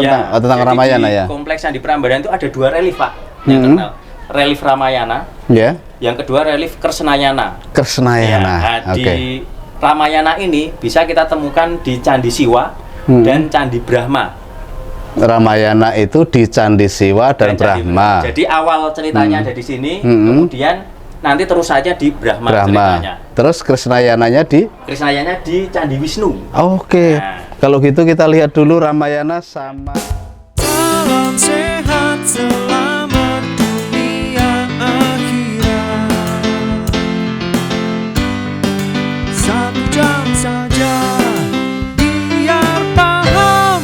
tentang Ramayana ya. Kompleks Candi Prambanan itu ada 2 relief, Pak, yang terkenal. Relief Ramayana. Ya. Yang kedua relief Kresnayana. Kresnayana. Ya, di Ramayana ini bisa kita temukan di Candi Siwa dan Candi Brahma. Ramayana itu di Candi Siwa dan Brahma. Jadi awal ceritanya ada di sini, kemudian nanti terus saja di Brahma ceritanya. Terus Kresnayananya di? Kresnayananya di Candi Wisnu. Oke. Nah. Kalau gitu kita lihat dulu Ramayana sama. Salam sehat selamat dunia akhirat. 1 jam saja biar paham.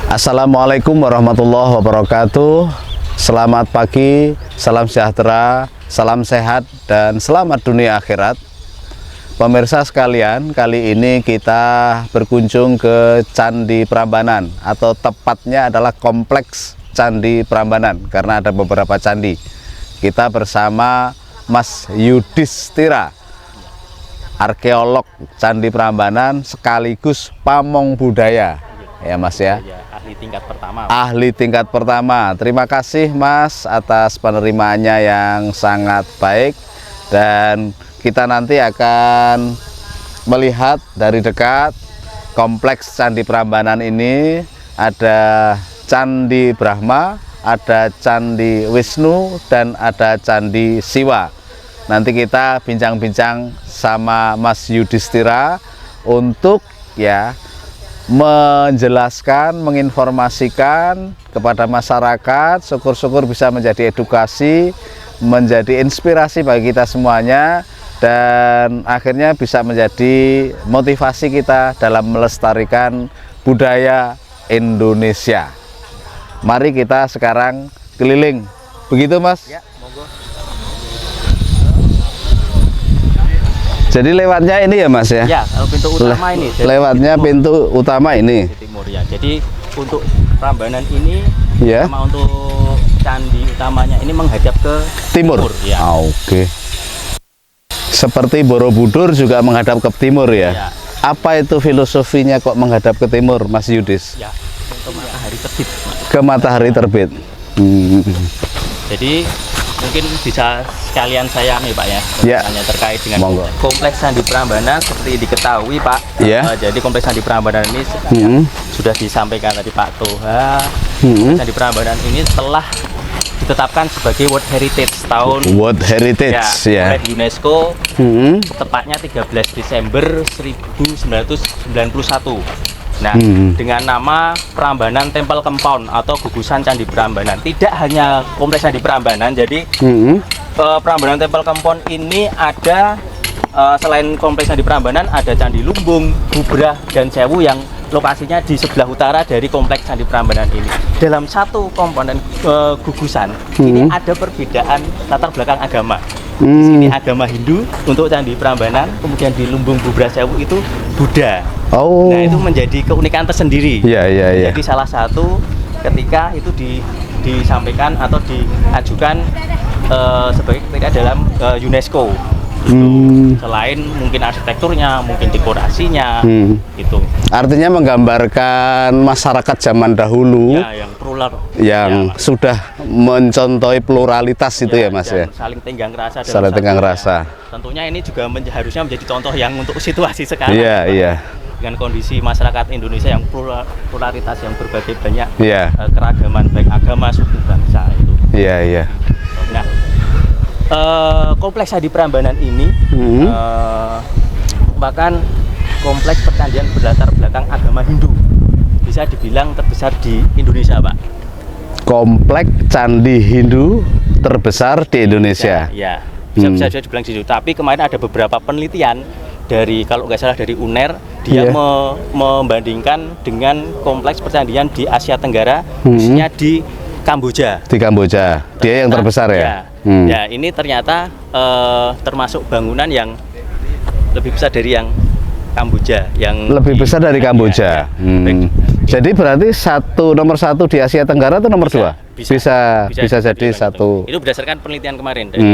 Assalamualaikum warahmatullahi wabarakatuh. Selamat pagi, salam sejahtera, salam sehat, dan selamat dunia akhirat. Pemirsa sekalian, kali ini kita berkunjung ke Candi Prambanan, atau tepatnya adalah Kompleks Candi Prambanan, karena ada beberapa candi. Kita bersama Mas Yudhistira, arkeolog Candi Prambanan sekaligus pamong budaya. Ya Mas ya. Ahli tingkat pertama. Ahli tingkat pertama. Terima kasih Mas atas penerimaannya yang sangat baik, dan kita nanti akan melihat dari dekat Kompleks Candi Prambanan ini. Ada Candi Brahma, ada Candi Wisnu, dan ada Candi Siwa. Nanti kita bincang-bincang sama Mas Yudhistira untuk menjelaskan, menginformasikan kepada masyarakat. Syukur-syukur bisa menjadi edukasi, menjadi inspirasi bagi kita semuanya, dan akhirnya bisa menjadi motivasi kita dalam melestarikan budaya Indonesia. Mari kita sekarang keliling. Begitu Mas? Ya, monggo. Jadi lewatnya ini ya Mas ya? Ya, kalau pintu utama ini. Lewatnya pintu utama ini. Di timur ya. Jadi untuk Prambanan ini, ya, sama untuk candi utamanya ini menghadap ke timur. Ya. Oke. Seperti Borobudur juga menghadap ke timur ya? Ya. Apa itu filosofinya kok menghadap ke timur, Mas Yudhis? Ya, untuk matahari terbit. Ke matahari terbit. Jadi mungkin bisa sekalian saya nih Pak ya, terkait dengan Kompleks Candi Prambanan. Seperti diketahui Pak, jadi Kompleks Candi Prambanan ini sudah disampaikan tadi Pak Toha. Candi Prambanan ini telah ditetapkan sebagai World Heritage tahun World Heritage oleh UNESCO, tepatnya 13 Desember 1991. Nah, dengan nama Prambanan Temple Compound atau gugusan Candi Prambanan. Tidak hanya Kompleks Candi Prambanan, jadi Prambanan Temple Compound ini ada selain Kompleks Candi Prambanan, ada Candi Lumbung, Bubrah, dan Sewu yang lokasinya di sebelah utara dari Kompleks Candi Prambanan ini. Dalam satu komponen gugusan ini ada perbedaan latar belakang agama. Di sini agama Hindu untuk Candi Prambanan, kemudian di Lumbung, Bubrah, Sewu itu Buddha. Nah, itu menjadi keunikan tersendiri. Jadi salah satu ketika itu disampaikan atau diajukan sebagai ketika dalam UNESCO. Selain mungkin arsitekturnya, mungkin dekorasinya, itu. Artinya menggambarkan masyarakat zaman dahulu, yang plural, yang sudah mencontohi pluralitas itu ya Mas ya. Saling tenggang rasa. Saling tenggang rasa. Tentunya ini juga harusnya menjadi contoh yang untuk situasi sekarang. Dengan kondisi masyarakat Indonesia yang pluralitas, yang berbagai banyak keragaman baik agama, suku, bangsa itu. Nah, Kompleks Candi Prambanan ini merupakan kompleks percandian berlatar belakang agama Hindu. Bisa dibilang terbesar di Indonesia, Pak. Kompleks Candi Hindu terbesar di Indonesia. Ya, bisa dibilang di situ. Tapi kemarin ada beberapa penelitian dari, kalau nggak salah dari UNER, dia membandingkan dengan kompleks percandian di Asia Tenggara, khususnya di Kamboja. Di Kamboja, dia yang terbesar ya? Ya, ini ternyata termasuk bangunan yang lebih besar dari yang Kamboja. Lebih besar dari Kamboja. Jadi berarti nomor satu di Asia Tenggara itu nomor dua? Bisa jadi satu. Itu berdasarkan penelitian kemarin dari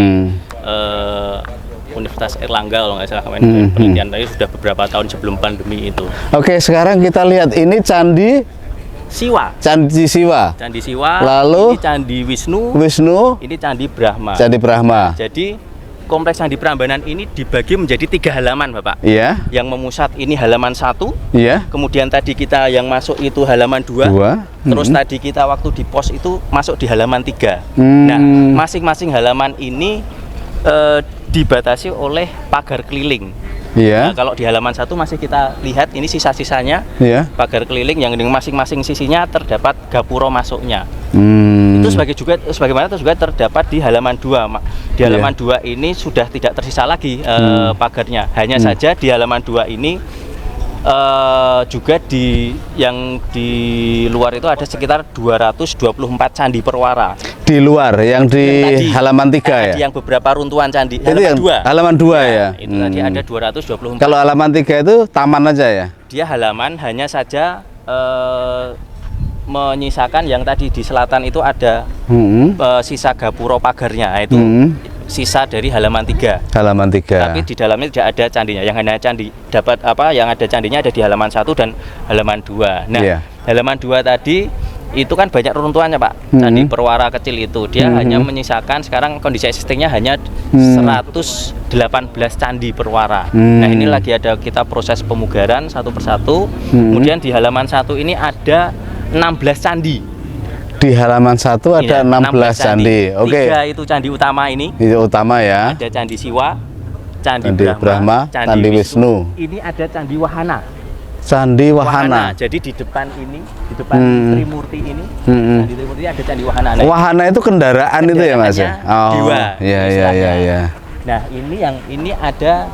Universitas Erlangga kalau nggak salah kemarin penelitian tadi sudah beberapa tahun sebelum pandemi itu. Oke, sekarang kita lihat ini Candi Siwa. Candi Siwa. Candi Siwa. Lalu ini Candi Wisnu. Wisnu. Ini Candi Brahma. Candi Brahma. Jadi kompleks Candi Prambanan ini dibagi menjadi 3 halaman, Bapak. Iya. Yang memusat ini halaman 1. Iya. Kemudian tadi kita yang masuk itu halaman 2. Terus tadi kita waktu di pos itu masuk di halaman 3. Nah, masing-masing halaman ini dibatasi oleh pagar keliling. Iya. Nah, kalau di halaman 1 masih kita lihat ini sisa-sisanya Iya. pagar keliling yang dengan masing-masing sisinya terdapat gapura masuknya. Itu sebagaimana itu juga terdapat di halaman 2. Di halaman 2 ini sudah tidak tersisa lagi pagarnya. Hanya saja di halaman 2 ini juga yang di luar itu ada sekitar 224 candi perwara. Di luar yang di Tadi, halaman 3 ya. Yang beberapa runtuhan candi. Itu yang halaman 2 ya. Itu tadi ada 224. Kalau halaman 3 itu taman aja ya. Dia halaman hanya saja menyisakan yang tadi di selatan itu ada sisa gapura pagarnya. Nah, itu sisa dari halaman 3. Halaman 3. Tapi di dalamnya tidak ada candinya. Yang hanya candi dapat yang ada candinya ada di halaman 1 dan halaman 2. Nah, halaman 2 tadi itu kan banyak runtuhannya, Pak. Candi perwara kecil itu dia hanya menyisakan sekarang kondisi existingnya hanya 118 candi perwara. Nah, ini lagi ada kita proses pemugaran satu persatu. Kemudian di halaman 1 ini ada 16 candi. Di halaman 1 ada 16 candi. Oke. 3 itu candi utama ini. Itu utama ya. Ada Candi Siwa, Candi Brahma, Candi Wisnu. Ini ada Candi Wahana. Candi Wahana. Jadi di depan ini, di depan Trimurti ini, Candi Trimurti ada Candi Wahana. Nah, Wahana itu kendaraan itu ya, Mas? Oh, dewa. Iya. Nah, ini ada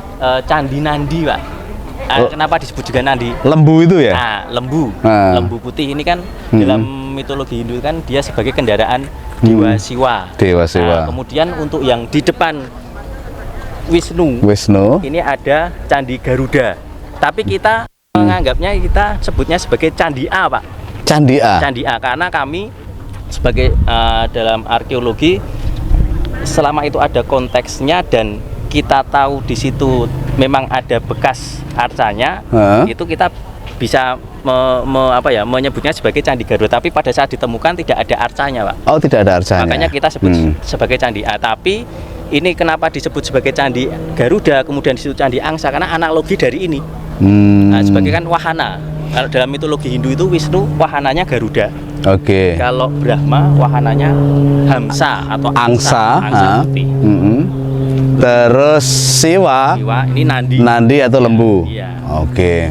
Candi Nandi, Pak. Kenapa disebut juga Nandi? Lembu itu ya? Nah, lembu. Lembu putih ini kan dalam mitologi Hindu kan dia sebagai kendaraan Dewa Siwa. Dewa Siwa. Nah, kemudian untuk yang di depan Wisnu. Ini ada Candi Garuda. Tapi kita menganggapnya kita sebutnya sebagai Candi A, Pak. Candi A. Candi A karena kami sebagai dalam arkeologi selama itu ada konteksnya dan kita tahu di situ memang ada bekas arcanya, itu kita bisa menyebutnya sebagai Candi Garuda. Tapi pada saat ditemukan tidak ada arcanya, Pak. Oh, tidak ada arcanya. Makanya kita sebut sebagai Candi A. Tapi ini kenapa disebut sebagai Candi Garuda, kemudian disebut Candi Angsa karena analogi dari ini. Nah, sebagai kan wahana. Kalau dalam mitologi Hindu itu Wisnu wahananya Garuda. Oke. Kalau Brahma wahananya Hamsa atau Angsa putih. Terus Siwa ini Nandi. Nandi atau lembu. Iya. Oke.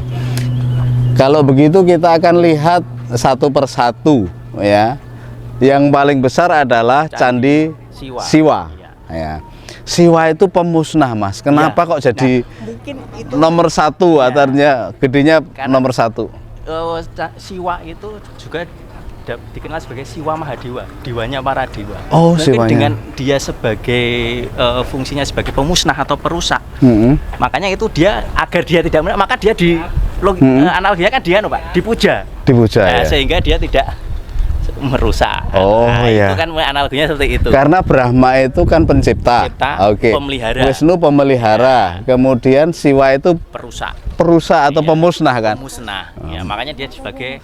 Kalau begitu kita akan lihat satu persatu ya. Yang paling besar adalah Candi Siwa. Ya. Siwa itu pemusnah, Mas. Kenapa kok jadi mungkin itu nomor 1 artinya gedenya nomor 1? Siwa itu juga dikenal sebagai Siwa Mahadewa, dewanya para dewa. Oh, mungkin siwanya. Dengan dia sebagai fungsinya sebagai pemusnah atau perusak. Makanya itu dia agar dia tidak maka dia analoginya kan dia Pak, dipuja. Ya. Sehingga dia tidak merusak. Oh, iya. Itu kan analoginya seperti itu. Karena Brahma itu kan pencipta. Oke. Pemelihara. Wisnu pemelihara. Kemudian Siwa itu perusak atau pemusnah kan? Pemusnah. Ya, makanya dia sebagai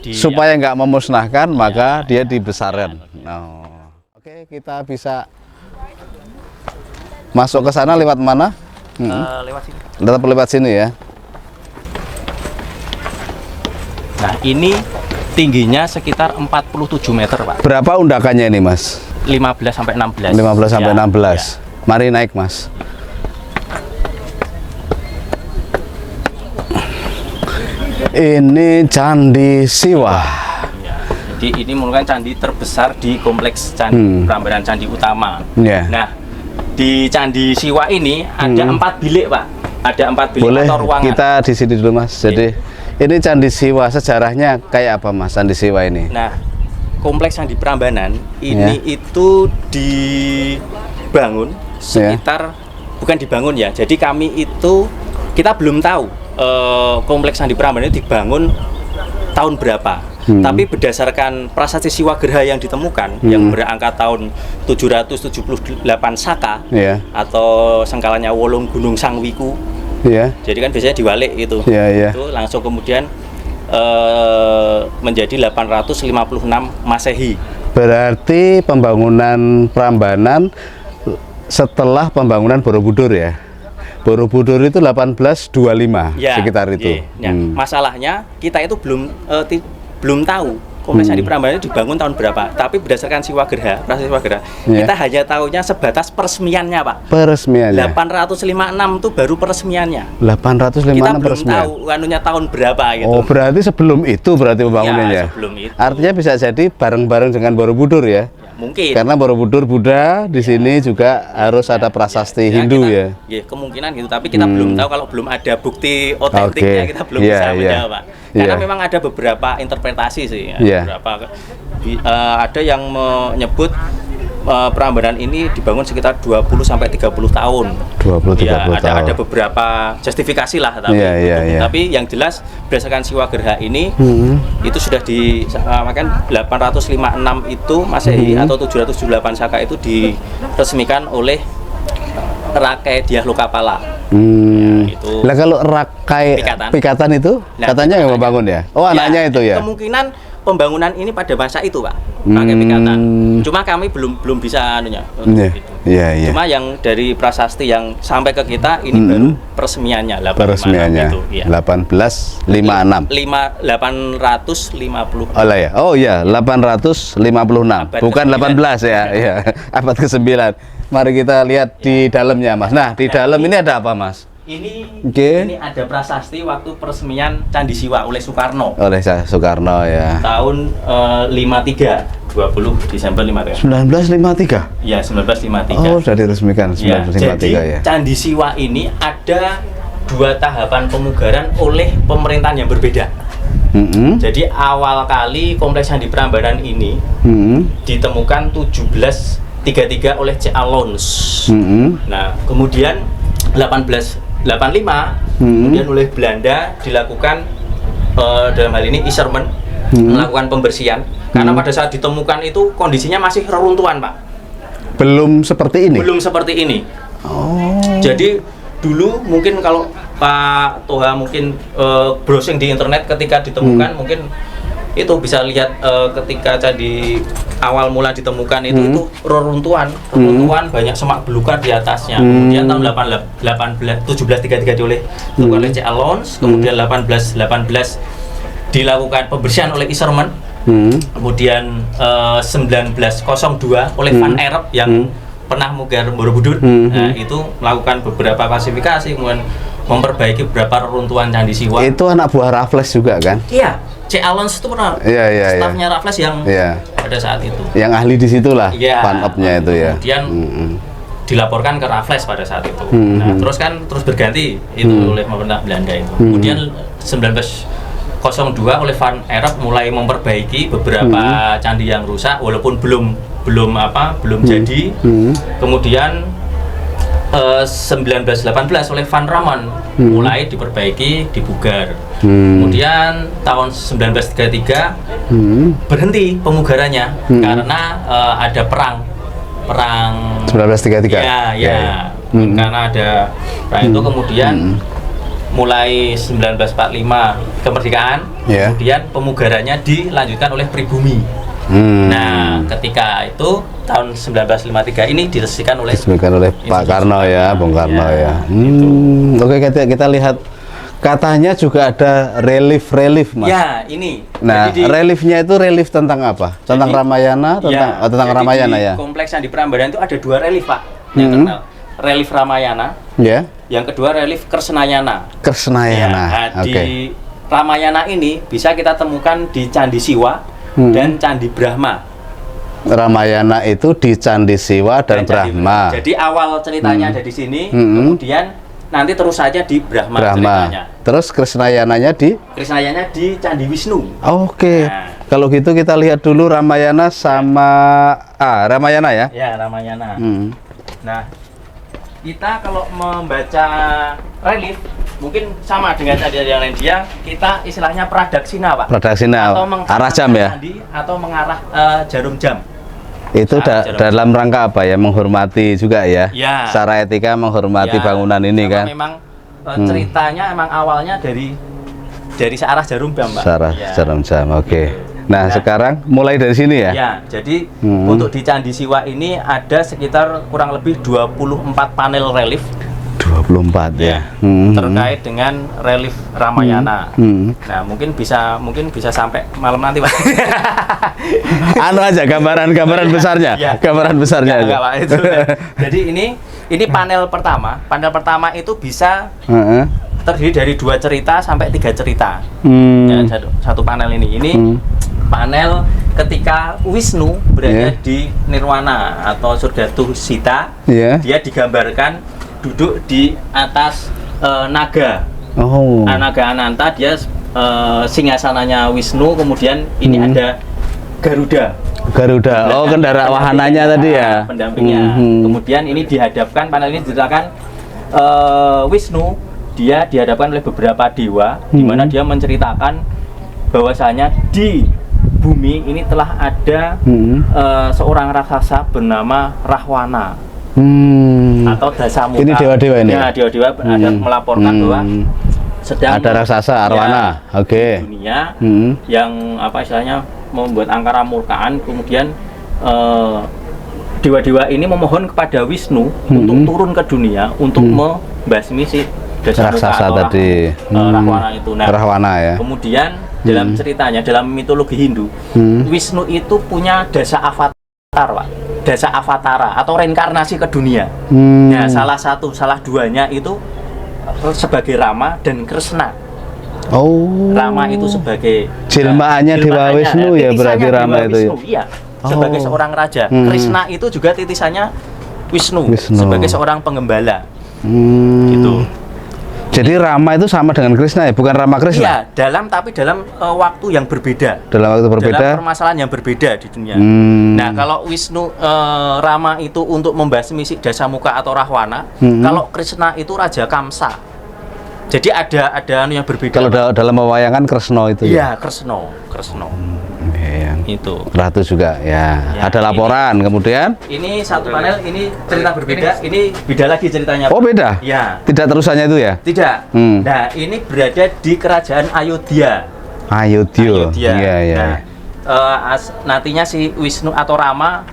supaya nggak memusnahkan, maka dia dibesarkan. Oke, kita bisa masuk ke sana lewat mana? Lewat sini. Tetap lewat sini ya. Nah, ini tingginya sekitar 47 meter, Pak. Berapa undakannya ini, Mas? 15 sampai 16. 15 sampai 16. Mari naik, Mas. Ini Candi Siwa. Jadi ini merupakan candi terbesar di kompleks Candi Prambanan Candi Utama. Nah, di Candi Siwa ini ada 4 bilik, Pak. Ada 4 bilik atau ruangan. Kita di sini dulu, Mas. Jadi ini Candi Siwa, sejarahnya kayak apa, Mas? Candi Siwa ini? Nah, kompleks Candi Prambanan ini itu dibangun sekitar bukan dibangun ya. Jadi kami itu kita belum tahu kompleks Candi Prambanan itu dibangun tahun berapa. Tapi berdasarkan prasasti Siwagerha yang ditemukan yang berangka tahun 778 Saka atau sengkalanya Wolung Gunung Sangwiku. Jadi kan biasanya diwalik itu. Itu langsung kemudian menjadi 856 Masehi. Berarti pembangunan Prambanan setelah pembangunan Borobudur ya. Borobudur itu 1825 sekitar itu. Masalahnya kita itu belum tahu kompleks Candi Prambanan itu dibangun tahun berapa. Tapi berdasarkan Siwagerha, prasasti Siwagerha, kita hanya tahunya sebatas peresmiannya, Pak. Peresmiannya. 856 itu baru peresmiannya. 856 kita belum peresmian. tahu anunya tahun berapa gitu. Oh, berarti sebelum itu berarti pembangunannya. Ya, sebelum itu. Artinya bisa jadi bareng-bareng dengan Borobudur ya. Mungkin. Karena Borobudur Buddha di sini juga harus ada prasasti Hindu kita, ya. Kemungkinan gitu, tapi kita belum tahu kalau belum ada bukti otentiknya kita belum bisa menjawab, Pak. Karena memang ada beberapa interpretasi sih, beberapa ada yang menyebut Prambanan ini dibangun sekitar 20 sampai 30 tahun. 20 30 tahun. Ada beberapa justifikasi lah tapi yang jelas berdasarkan Siwagerha ini itu sudah disamakan 856 itu Masehi atau 778 Saka itu diresmikan oleh Rakai Dyah Lokapala. Itu. Lah kalau Rakai Pikatan itu katanya yang membangun ya? Oh, anaknya itu ya. Kemungkinan pembangunan ini pada masa itu, Pak. Rakai Pikatan. Cuma kami belum bisa anunya. Cuma yang dari prasasti yang sampai ke kita ini baru peresmiannya 1856. 850. Oh ya. Oh ya, 856. Bukan 18 ya. Iya, abad ke-9. Mari kita lihat di dalamnya, Mas. Nah, di dalam ini ada apa, Mas? Ini ada prasasti waktu peresmian Candi Siwa oleh Soekarno. Oleh Soekarno ya. Tahun 53, 20 Desember 53. 1953. Ya, 1953. Oh, sudah diresmikan 1953 jadi, ya. Candi Siwa ini ada 2 tahapan pemugaran oleh pemerintahan yang berbeda. Jadi awal kali kompleks Candi Prambanan ini ditemukan 1733 oleh C. Alons. Nah, kemudian 1885 kemudian oleh Belanda dilakukan dalam hal ini Isermen melakukan pembersihan karena pada saat ditemukan itu kondisinya masih reruntuhan, Pak. Belum seperti ini. Belum seperti ini. Jadi dulu mungkin kalau Pak Toha mungkin browsing di internet ketika ditemukan mungkin itu bisa lihat ketika candi awal mula ditemukan itu reruntuhan banyak semak belukar di atasnya. Kemudian tahun 1733 oleh C. Alons, kemudian 1818 dilakukan pembersihan oleh Isermen. Kemudian 1902 oleh Van Erp yang pernah mugar Borobudur. Nah, itu melakukan beberapa klasifikasi, kemudian memperbaiki beberapa reruntuhan Candi Siwa. Itu anak buah Raffles juga kan? Iya, C. Alons itu pernah stafnya Raffles yang pada saat itu. Yang ahli di situlah, Van Erp-nya itu ya. Kemudian dilaporkan ke Raffles pada saat itu. Nah, terus berganti itu oleh pemerintah Belanda itu. Kemudian 1902 oleh Van Erp mulai memperbaiki beberapa candi yang rusak walaupun belum jadi. Kemudian 1918 oleh Van Raman mulai diperbaiki, dibugar. Kemudian tahun 1933 berhenti pemugarannya karena ada perang 1933. Karena ada perang itu. Kemudian mulai 1945 kemerdekaan, kemudian pemugarannya dilanjutkan oleh pribumi. Nah, ketika itu tahun 1953 ini diresmikan oleh Pak Karno ya, Bung Karno ya. Oke, kita lihat katanya juga ada relief, Mas. Ya, ini. Nah, reliefnya itu relief tentang apa? Tentang Ramayana, tentang Ramayana ya. Kompleks Candi Prambanan itu ada 2 relief, Pak. Yang terkenal. Relief Ramayana. Yang kedua relief Kresnayana. Di Ramayana ini bisa kita temukan di Candi Siwa dan Candi Brahma. Ramayana itu di Candi Siwa dan Brahma. Jadi awal ceritanya ada di sini, kemudian nanti terus saja di Brahma. Ceritanya. Terus Kresnayananya di Candi Wisnu. Oke. Nah, kalau gitu kita lihat dulu Ramayana sama Ramayana ya. Ya, Ramayana. Nah, kita kalau membaca relief mungkin sama dengan candi yang lain, kita istilahnya pradaksina Pak. Pradaksina, arah jam ya? Candi atau mengarah jarum jam. Itu dalam rangka apa ya? Menghormati juga ya? Ya. Secara etika menghormati bangunan ini kan? Memang ceritanya emang awalnya dari searah jarum jam Pak. Searah jarum jam, oke. Nah, sekarang mulai dari sini ya? Ya, jadi untuk di Candi Siwa ini ada sekitar kurang lebih 24 panel relief. 24 ya. Terkait dengan relief Ramayana. Nah, mungkin bisa sampai malam nanti, Pak. Anu aja gambaran besarnya. Ya. Gambaran besarnya aja. Enggak, Pak, itu. Jadi ini panel pertama. Panel pertama itu bisa terdiri dari 2 cerita sampai 3 cerita. Ya, satu panel ini. Ini panel ketika Wisnu berada di Nirwana atau surga Tusita. Dia digambarkan duduk di atas naga. Naga Ananta, dia singgasananya Wisnu, kemudian ini ada Garuda. Oh, kendaraan wahananya tadi ya. Pendampingnya. Kemudian ini dihadapkan, panel ini diceritakan Wisnu, dia dihadapkan oleh beberapa dewa, di mana dia menceritakan bahwasanya di bumi ini telah ada seorang raksasa bernama Rahwana. Atau Dasamuka. Ini dewa-dewa ini? Ya, dewa-dewa ada melaporkan bahwa sedang ada raksasa Arwana, di dunia yang apa istilahnya membuat angkara murkaan. Kemudian dewa-dewa ini memohon kepada Wisnu untuk turun ke dunia untuk membasmi si Dasamuka raksasa atau tadi, Rahwana itu. Nah, Rahwana ya. Kemudian dalam ceritanya, dalam mitologi Hindu, Wisnu itu punya dasa avatar, Pak. Dasa avatara atau reinkarnasi ke dunia. Nah, salah duanya itu sebagai Rama dan Krishna. Rama itu sebagai jelmaannya Dewa Wisnu ya, berarti Rama itu ya. Iya, sebagai seorang raja. Krishna itu juga titisannya Wisnu. Sebagai seorang penggembala. Gitu. Jadi Rama itu sama dengan Krishna ya, bukan Rama Krishna? Iya, tapi dalam waktu yang berbeda. Dalam waktu berbeda. Dalam permasalahan yang berbeda di dunia. Nah, kalau Wisnu Rama itu untuk membasmi si Dasamuka atau Rahwana, kalau Krishna itu Raja Kamsa. Jadi ada yang berbeda. Kalau dalam pewayangan Kresno itu ya? Iya, Kresno. Itu Ratu juga ya. Ada laporan kemudian. Ini satu panel, ini cerita berbeda, ini beda lagi ceritanya. Oh, beda? Ya. Tidak terusannya itu ya? Tidak. Nah, ini berada di kerajaan Ayodhya. Ayodhya. Iya. Nah, nantinya si Wisnu atau Rama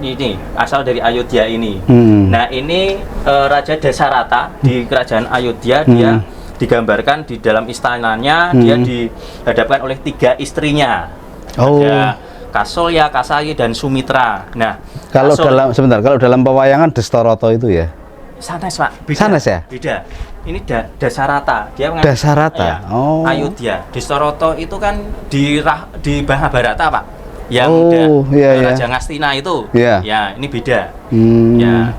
ini asal dari Ayodhya ini. Nah, ini Raja Dasarata di kerajaan Ayodhya, dia digambarkan di dalam istananya, dia dihadapkan oleh 3 istrinya. Ada Kasolya, Kasayi, dan Sumitra. Nah, kalau dalam pewayangan Destoroto itu ya? Sanes, Pak. Beda. Sanes ya? Beda. Ini Dasarata. Dia Dasarata. Ya, Ayodhya. Destoroto itu kan di Mahabharata, Pak. Yang Raja Ngastina itu. Ya, ini beda. Ya.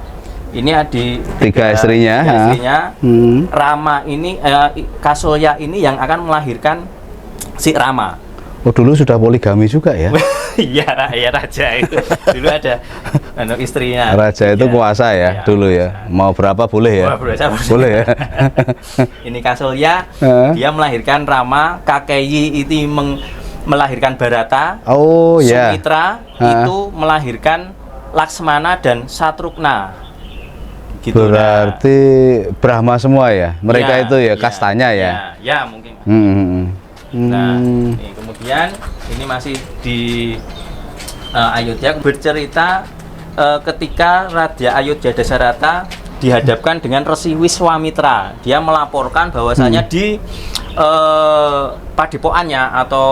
Ini di 3 istrinya. Rama ini Kasolya ini yang akan melahirkan si Rama. Oh, dulu sudah poligami juga ya? Iya, raja itu. Dulu ada istrinya. Raja itu kuasa ya, dulu ya. Mau berapa boleh ya? Boleh ya. Ini Kasolya, dia melahirkan Rama, Kakeyi itu melahirkan Bharata. Sumitra itu melahirkan Laksmana dan Satrugna. Gitu. Berarti Brahma semua ya? Mereka itu ya kastanya ya? Ya, mungkin. Nah, kemudian ini masih di Ayodhya, bercerita ketika Raja Ayodhya Dasarata dihadapkan dengan Resi Wiswamitra. Dia melaporkan bahwasanya di padepokannya atau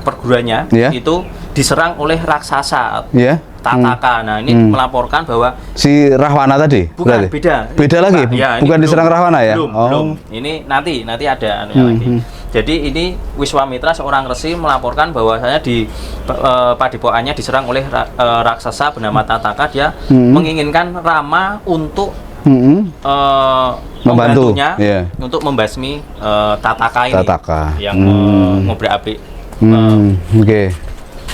perguruannya itu diserang oleh raksasa Tataka. Nah, ini melaporkan bahwa si Rahwana tadi? Bukan, beda lagi? Bukan diserang Rahwana ya? Belum. Ini nanti ada lagi. Jadi ini Wiswamitra, seorang resi, melaporkan bahwasanya di padepokannya diserang oleh raksasa bernama Tataka. Dia menginginkan Rama untuk membantunya untuk membasmi Tataka ini yang ngobrak-abrik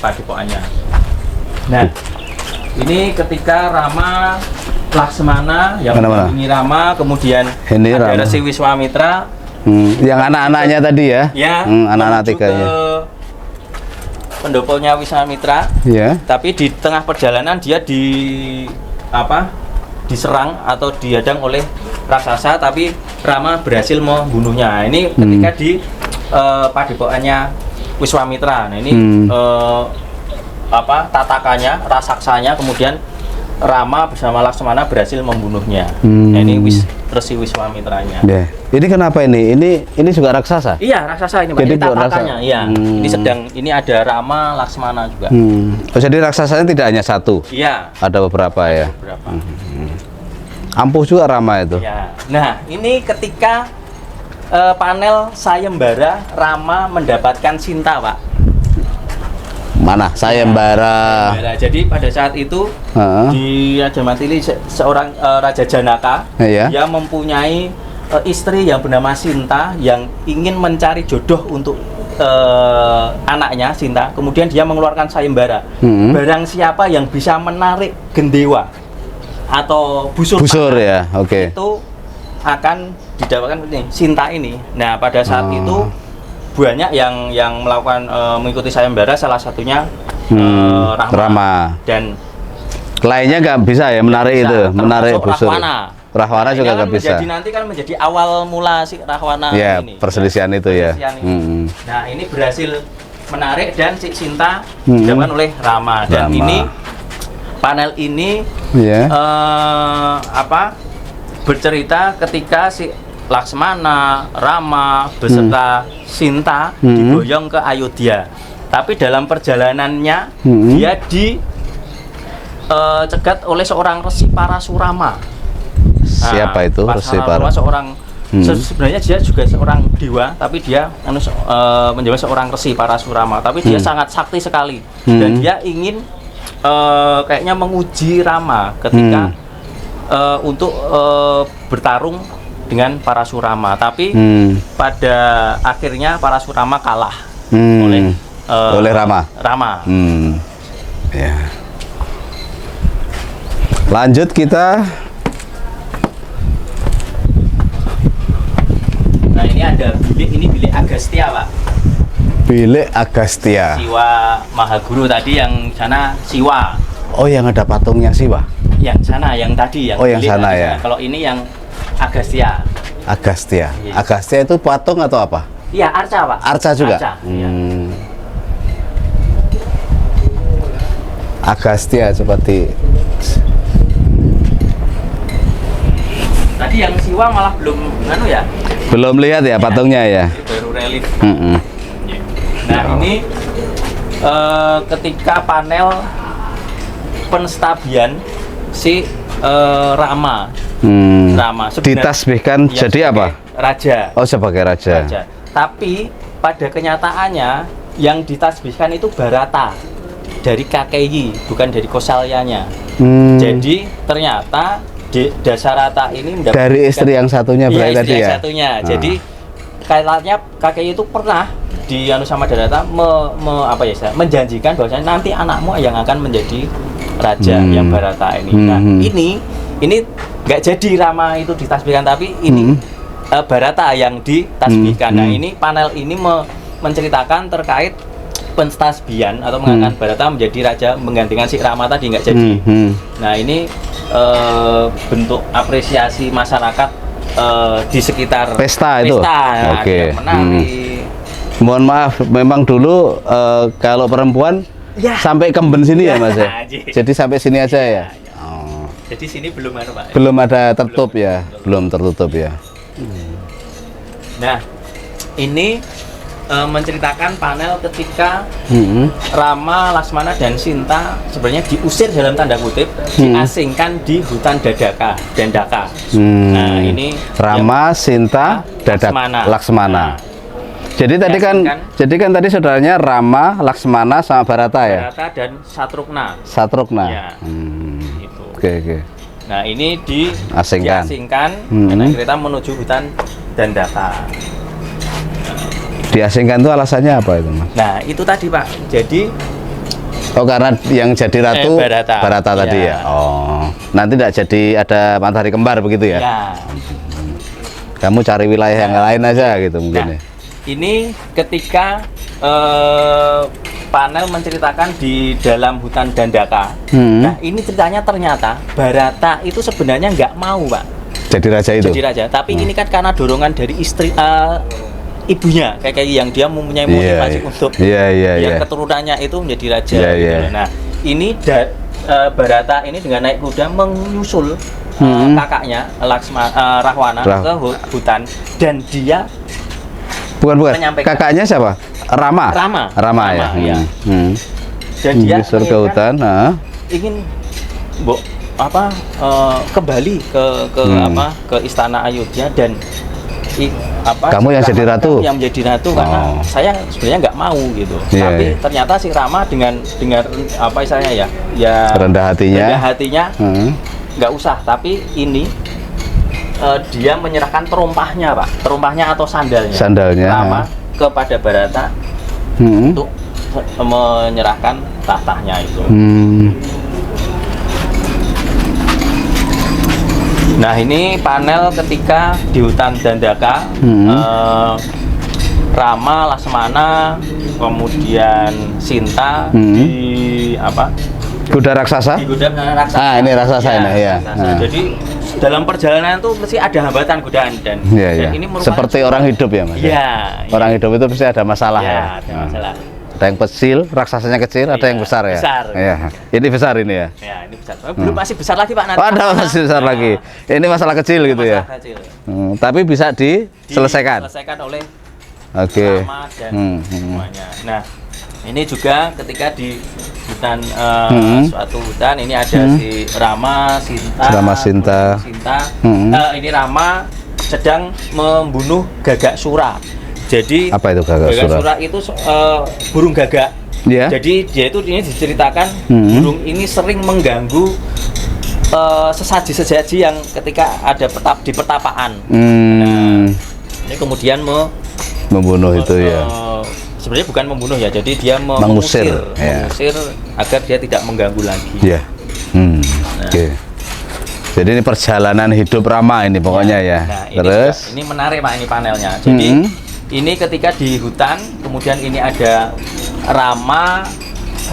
padepokannya. Nah, ini ketika Rama Laksmana yang Mana-mana? mendampingi Rama, kemudian Ini ada Rama. Resi Wiswamitra. Yang anak-anaknya tadi ya? Ya, Anak-anak menuju tiganya. ke pendoponya Wiswamitra. Ya. Tapi di tengah perjalanan dia diserang atau dihadang oleh raksasa, tapi Rama berhasil membunuhnya. Ini ketika di padepokannya Wiswamitra. Nah, ini tatakannya, rasaksanya, kemudian Rama bersama Laksmana berhasil membunuhnya. Nah, ini Resi Wiswamitranya. Ya. Ini kenapa ini? Ini juga raksasa? Iya, raksasa ini Pak. Jadi Ini tatakannya. Iya. Ini ada Rama, Laksmana juga. Oh, jadi raksasanya tidak hanya satu? Iya. Ada beberapa ya? Berapa? Ampuh juga Rama itu? Ya. Nah, ini ketika panel sayembara Rama mendapatkan Sinta, Pak. Mana? Sayembara. Sayembara. Jadi pada saat itu di Raja Matili seorang Raja Janaka, Iya. dia mempunyai istri yang bernama Sinta yang ingin mencari jodoh untuk anaknya Sinta. Kemudian dia mengeluarkan sayembara. Barang siapa yang bisa menarik gendewa atau busur ya, oke. itu akan didapatkan ini Sinta ini. Nah, pada saat itu banyak yang melakukan mengikuti sayembara, salah satunya Rama. Dan lainnya nggak bisa ya menarik itu, menarik busur. Rahwana juga nggak bisa. Nanti kan menjadi awal mula si Rahwana ya, ini. perselisihan itu ya. Nah, ini berhasil menarik dan si Sinta didapatkan oleh Rama. Dan ini panel ini bercerita ketika si Laksmana, Rama beserta Sinta diboyong ke Ayodhya. Tapi dalam perjalanannya dia dicegat oleh seorang Resi Parasurama. Siapa itu Resi Parasurama? Seorang sebenarnya dia juga seorang dewa, tapi dia menjadi seorang Resi Parasurama. Tapi dia sangat sakti sekali dan dia ingin kayaknya menguji Rama ketika untuk bertarung dengan Parasurama, tapi pada akhirnya Parasurama kalah oleh Rama. Ya. Lanjut kita. Nah, ini ada bilik Agastya, Pak. Bilik Agastya. Siwa Mahaguru tadi, yang sana Siwa. Oh, yang ada patungnya Siwa. Yang sana, yang tadi, yang yang sana ya. Kalau ini yang Agastya. Agastya. Agastya itu patung atau apa? Iya, arca, Pak. Arca juga. Arca, iya. Agastya seperti. Tadi yang Siwa malah belum ya? Belum lihat ya patungnya ya. Baru relief. Nah, ini ketika panel penstabian si Rama. Rama ditasbihkan ya, jadi apa? Raja. Oh, sebagai raja. Tapi pada kenyataannya yang ditasbihkan itu Bharata dari KKI, bukan dari Kosalyanya. Jadi ternyata Dasarata ini dari istri yang satunya berarti tadi ya. Jadi kayaknya KKI itu pernah di sama Dasarata menjanjikan bahwasanya nanti anakmu yang akan menjadi raja yang Bharata ini. Nah, ini nggak jadi Rama itu ditasbihkan, tapi ini Bharata yang ditasbihkan. Nah, ini panel ini menceritakan terkait penstasbian atau mengangkat Bharata menjadi raja menggantikan si Rama tadi nggak jadi. Nah, ini bentuk apresiasi masyarakat di sekitar pesta itu. Nah, Oke. Menari. Mohon maaf, memang dulu kalau perempuan sampai kemben sini ya Mas ya. Jadi sampai sini aja ya. Jadi sini belum ada, Pak. Belum ada tertutup ya, belum tertutup ya. Nah, ini menceritakan panel ketika Rama, Laksmana dan Sinta sebenarnya diusir dalam tanda kutip, diasingkan di hutan Dandaka. Nah, ini Rama, Sinta, Laksmana. Jadi tadi kan tadi saudaranya Rama, Laksmana sama Bharata ya. Bharata dan Satrugna. Ya. Oke. Nah, ini diasingkan dan kita menuju hutan Dandaka. Diasingkan itu alasannya apa itu, Mas? Nah, itu tadi, Pak. Jadi Oh, karena yang jadi ratu Barata. tadi Iya. ya. Oh, nanti tidak jadi ada matahari kembar begitu ya? Ya. Kamu cari wilayah yang lain aja gitu mungkin Nah, ya. ini ketika panel menceritakan di dalam hutan Dandaka. Nah, ini ceritanya ternyata Barata itu sebenarnya nggak mau, Pak, Jadi raja itu. jadi raja. Tapi ini kan karena dorongan dari istri ibunya, kayak yang dia mempunyai motivasi untuk yang keturunannya itu menjadi raja. Gitu. Nah, ini Barata ini dengan naik kuda menyusul kakaknya Rahwana ke hutan, dan dia Bukan. menyampaikan- Kakaknya siapa? Rama ya. Iya. Dan dia Menyusul ke hutan. ingin kembali ke istana Ayodhya, dan Kamu yang jadi ratu? yang menjadi ratu, karena saya sebenarnya nggak mau gitu. Iya, Tapi iya. ternyata si Rama dengan apa istilahnya ya Rendah hatinya. nggak usah. Tapi ini dia menyerahkan terumpahnya, Pak, terumpahnya atau sandalnya Rama kepada Barata untuk menyerahkan tahtanya itu. Nah, ini panel ketika di hutan Dandaka, Rama, Laksmana, kemudian Sinta di Kuda raksasa? Di kuda raksasa. Ini raksasa ini ya. Jadi dalam perjalanan itu mesti ada hambatan godaan, dan ini merupakan seperti orang hidup ya, Mas. Iya. Orang hidup itu pasti ada masalah ya. Ada masalah. Ada yang kecil, raksasanya kecil, ada yang besar ya. Besar. Iya. Ini besar ini ya. Ya, ini besar. Belum masih besar lagi, Pak, nanti. Oh, ada masih besar lagi. Ini masalah kecil gitu ya. Masalah kecil. Tapi bisa diselesaikan. Diselesaikan oleh Oke. Rama dan semuanya. Nah, ini juga ketika di hutan suatu hutan, ini ada si Rama, Sinta. Ini Rama sedang membunuh gagak sura. Jadi apa itu gagak sura? Itu burung gagak. Ya. Jadi dia itu ini diceritakan burung ini sering mengganggu sesaji-sesaji yang ketika ada di pertapaan. Nah, ini kemudian membunuh itu ya. Sebenarnya bukan membunuh ya, jadi dia mengusir agar dia tidak mengganggu lagi. Iya. Oke. Jadi ini perjalanan hidup Rama ini pokoknya ya. Nah, Terus ini menarik, Pak, ini panelnya. Jadi ini ketika di hutan, kemudian ini ada Rama,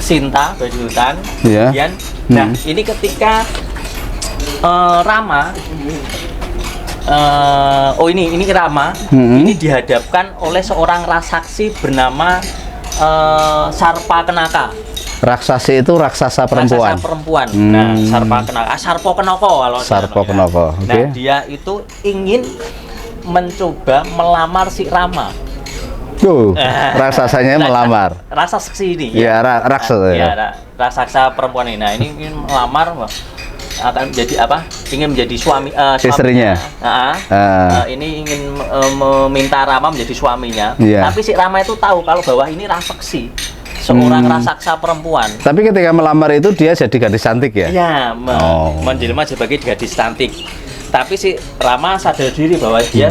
Sinta di hutan. Kemudian, nah ini ketika Rama, ini Rama, ini dihadapkan oleh seorang rasaksi bernama Sarpa Kenaka. Raksasi itu raksasa perempuan. Raksasa perempuan. Nah, Sarpa Kenaka, Sarpo Kenoko kalau Sarpo Kenoko. Nah, dia itu ingin mencoba melamar si Rama. Raksasanya melamar. Raksasa ini. Ya, raksasa ya. Raksasa perempuan ini. Nah, ini ingin melamar, akan menjadi apa? Ingin menjadi istrinya. Ini ingin meminta Rama menjadi suaminya. Yeah. Tapi si Rama itu tahu kalau bahwa ini rasaksi, seorang raksasa perempuan. Tapi ketika melamar itu dia jadi gadis cantik ya? Iya, menjelma sebagai gadis cantik. Tapi si Rama sadar diri bahwa dia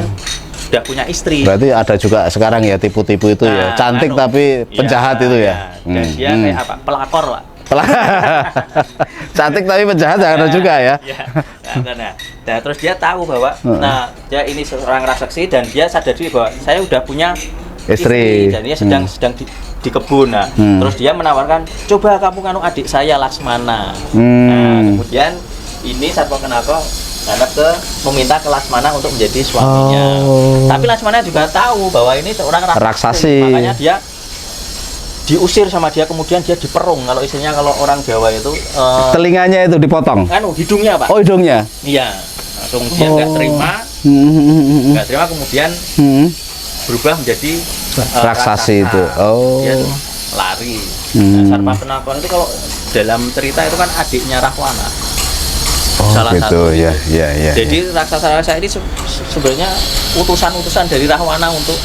sudah punya istri. Berarti ada juga sekarang ya tipu-tipu itu ya, cantik tapi penjahat itu ya. Dan dia kayak apa? Pelakor, Pak. Cantik tapi penjahat ada juga ya. Nah, terus dia tahu bahwa dia ini seorang raksasa, dan dia sadar diri bahwa saya sudah punya istri dan dia sedang di kebun. Nah, terus dia menawarkan, coba kamu nganu adik saya Laksmana. Nah, kemudian ini Sarpa Kenaka meminta ke Laksmana untuk menjadi suaminya. Tapi Laksmana juga tahu bahwa ini seorang raksasi. Makanya dia diusir sama dia, kemudian dia diperung. Kalau istilahnya kalau orang Jawa itu telinganya itu dipotong. Hidungnya, Pak. Oh, hidungnya. Iya. Langsung dia nggak terima. Kemudian berubah menjadi raksasi itu. Dia lari. Sarpa Kenaka itu kalau dalam cerita itu kan adiknya Rahwana. Salah satu. Ya. Jadi raksasa-raksasa ini sebenarnya utusan-utusan dari Rahwana untuk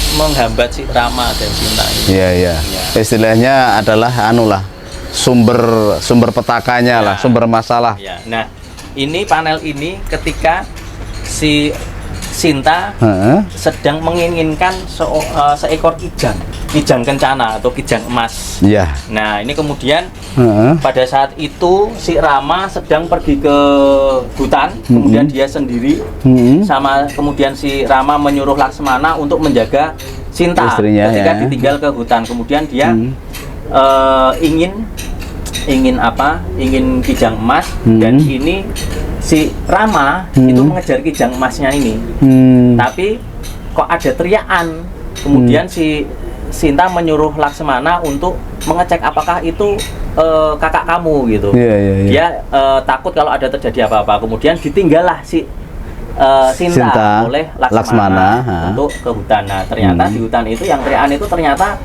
menghambat si Rama dan Sinta ini. Iya. Istilahnya adalah sumber petakanya lah, sumber masalah. Ya. Nah, ini panel ini ketika si Sinta sedang menginginkan seekor kijang. Kijang Kencana atau Kijang Emas. Iya. Nah, ini kemudian Heeh. pada saat itu si Rama sedang pergi ke hutan, kemudian dia sendiri Mm-mm. sama kemudian si Rama menyuruh Laksmana untuk menjaga Sinta Istrinya, ketika ya. ditinggal ke hutan. Kemudian dia ingin apa? Ingin Kijang Emas dan ini si Rama itu mengejar Kijang Emasnya ini. Tapi kok ada teriakan. Kemudian si Sinta menyuruh Laksmana untuk mengecek apakah itu kakak kamu gitu. Iya, iya, iya. Dia takut kalau ada terjadi apa-apa. Kemudian ditinggallah si Sinta oleh Laksmana untuk ke hutan. Nah, ternyata di hutan itu yang teriakan itu ternyata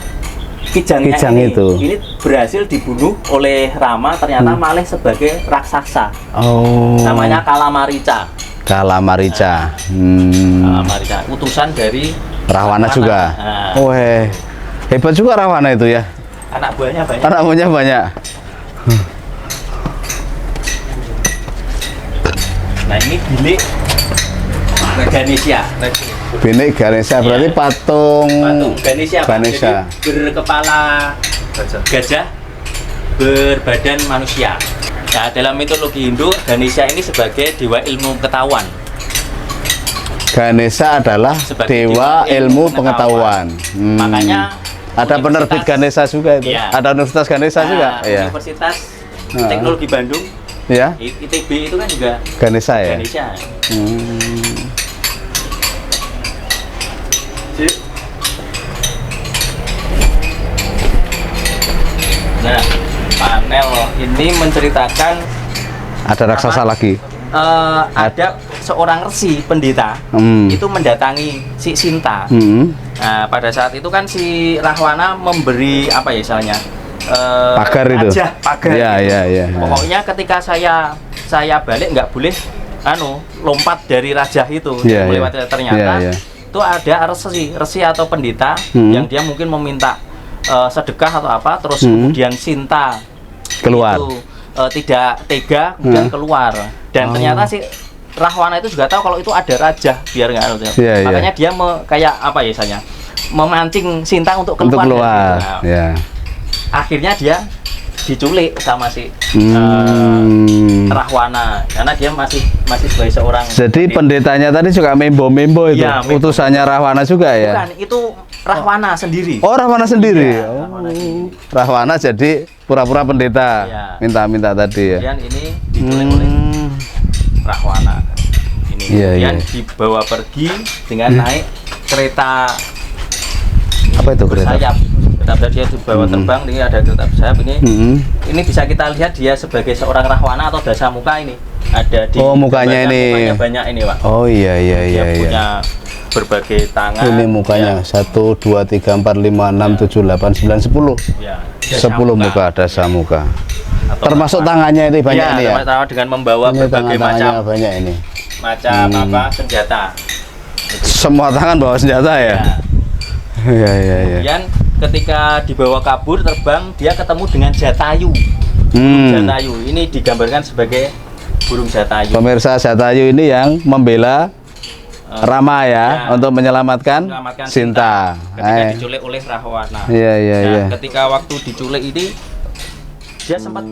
Kijang itu. Ini berhasil dibunuh oleh Rama, ternyata malah sebagai raksasa. Oh. Namanya Kalamarica. Kalamarica. Kalamarica, utusan dari Rahwana juga. Nah, Weh. Hebat juga Rahwana itu ya. anak buahnya banyak. Anak punya banyak. Nah, ini bilik Ganesha. Binik Ganesha berarti Iya. patung Ganesha, Pak. Ganesha. Jadi berkepala gajah, berbadan manusia. Nah, dalam mitologi Hindu, Ganesha ini sebagai dewa ilmu pengetahuan. Ganesha adalah Sebagai dewa ilmu pengetahuan. Makanya ada penerbit Ganesha juga itu. Iya. Ada Universitas Ganesha juga. Iya. Universitas Teknologi Bandung, Ya. ITB itu kan juga Ganesha ya. Ganesha. Nah, panel ini menceritakan Ada raksasa lagi. ada seorang resi pendeta itu mendatangi si Sinta. Nah, pada saat itu kan si Rahwana memberi apa ya misalnya Pagar itu. pagar. Iya, gitu. iya, iya. Pokoknya ketika saya balik nggak boleh lompat dari raja itu. Iya, Melewati iya. ternyata Iya, iya. itu ada resi atau pendeta yang dia mungkin meminta sedekah atau apa, terus kemudian Sinta Keluar. itu tidak tega kemudian keluar, dan ternyata si Rahwana itu juga tahu kalau itu ada raja biar nggak Iya, iya. makanya dia kayak apa ya misalnya memancing Sinta untuk Untuk keluar, keluar. dari situ. Nah, Ya. akhirnya dia diculik sama si Rahwana karena dia masih sebagai seorang Jadi pendetanya tadi juga membo-membo itu. Iya, membo. Utusannya Rahwana juga ya. bukan, itu Rahwana sendiri. Oh, Rahwana sendiri. Iya, Oh. Rahwana sendiri. Rahwana jadi pura-pura pendeta. Iya. Minta-minta tadi ya. Kemudian ini diculik oleh Rahwana. Ini Iya, kemudian iya. dibawa pergi dengan naik kereta Apa itu kereta? bersayap. Kereta dia dibawa terbang, ini ada kereta bersayap ini. Ini bisa kita lihat dia sebagai seorang Rahwana atau Dasamuka ini. Ada di Oh, mukanya gambarnya, ini. mukanya banyak ini, Pak. Oh iya iya Dia iya iya. punya berbagai tangan. Ini mukanya 1 2 3 4 5 6 7 8 9 10. Ya, 10 muka Dasamuka. Atau Termasuk tangannya ini banyak ini ya. termasuk dengan membawa Ini berbagai tangan-tangannya macam banyak ini. apa senjata. Semua tangan bawa senjata ya. Iya iya iya. Kemudian ketika dibawa kabur terbang, dia ketemu dengan Jatayu. Jatayu ini digambarkan sebagai burung Jatayu. Pemirsa, Jatayu ini yang membela Rama ya, untuk menyelamatkan Sinta. Ketika diculik oleh Rahwana. Iya iya Nah, iya. ketika waktu diculik ini dia sempat